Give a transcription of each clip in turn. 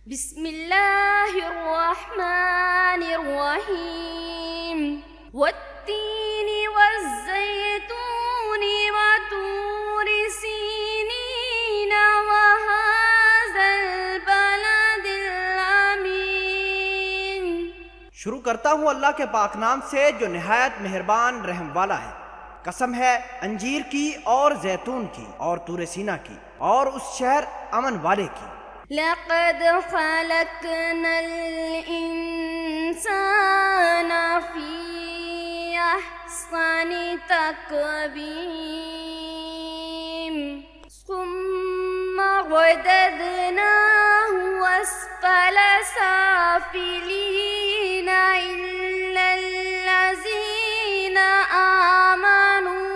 بسم اللہ الرحمن الرحیم والتین والزیتون وطور سینین وہذا البلد الامین۔ شروع کرتا ہوں اللہ کے پاک نام سے جو نہایت مہربان رحم والا ہے۔ قسم ہے انجیر کی اور زیتون کی اور طور سینا کی اور اس شہر امن والے کی۔ لقد خلقنا الانسان فی احسن تقویم ثم رددناه اسفل سافلین الا الذین آمنوا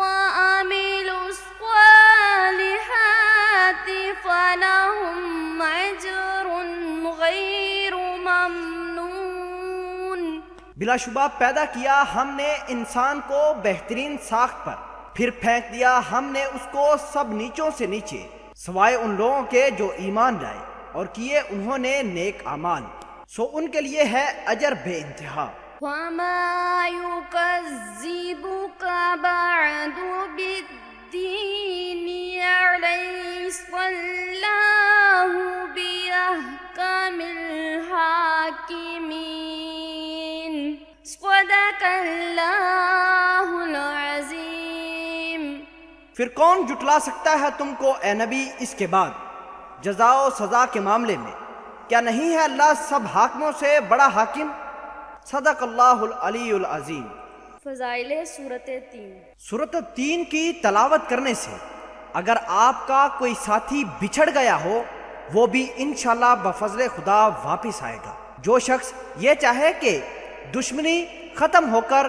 وعملوا الصالحات فلهم اجر غیر ممنون۔ بلا شبہ پیدا کیا ہم نے انسان کو بہترین ساخت پر، پھر پھینک دیا ہم نے اس کو سب نیچوں سے نیچے، سوائے ان لوگوں کے جو ایمان لائے اور کیے انہوں نے نیک اعمال، سو ان کے لیے ہے اجر بے انتہا۔ وما يكذبك بعد بالدين أليس الله بأحكم الحاكمين۔ صدق اللہ العظیم۔ پھر کون جھٹلا سکتا ہے تم کو اے نبی اس کے بعد جزا و سزا کے معاملے میں؟ کیا نہیں ہے اللہ سب حاکموں سے بڑا حاکم؟ صدق اللہ العلی العظیم۔ فضائل سورۃ تین۔ سورۃ تین کی تلاوت کرنے سے اگر آپ کا کوئی ساتھی بچھڑ گیا ہو وہ بھی انشاءاللہ بفضل خدا واپس آئے گا۔ جو شخص یہ چاہے کہ دشمنی ختم ہو کر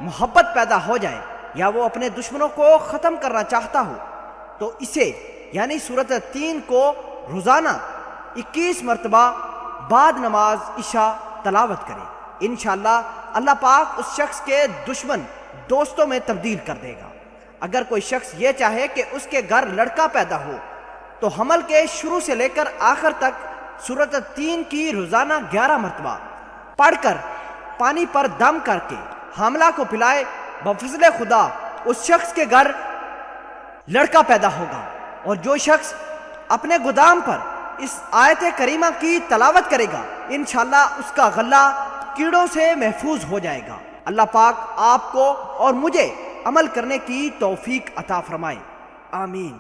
محبت پیدا ہو جائے یا وہ اپنے دشمنوں کو ختم کرنا چاہتا ہو تو اسے یعنی سورۃ تین کو روزانہ 21 مرتبہ بعد نماز عشاء تلاوت کرے۔ انشاءاللہ اللہ پاک اس شخص کے دشمن دوستوں میں تبدیل کر دے گا۔ اگر کوئی شخص یہ چاہے کہ اس کے گھر لڑکا پیدا ہو تو حمل کے شروع سے لے کر آخر تک سورۃ تین کی روزانہ 11 مرتبہ پڑھ کر پانی پر دم کر کے حاملہ کو پلائے، بفضل خدا اس شخص کے گھر لڑکا پیدا ہوگا۔ اور جو شخص اپنے گودام پر اس آیت کریمہ کی تلاوت کرے گا انشاءاللہ اس کا غلہ کیڑوں سے محفوظ ہو جائے گا۔ اللہ پاک آپ کو اور مجھے عمل کرنے کی توفیق عطا فرمائے، آمین۔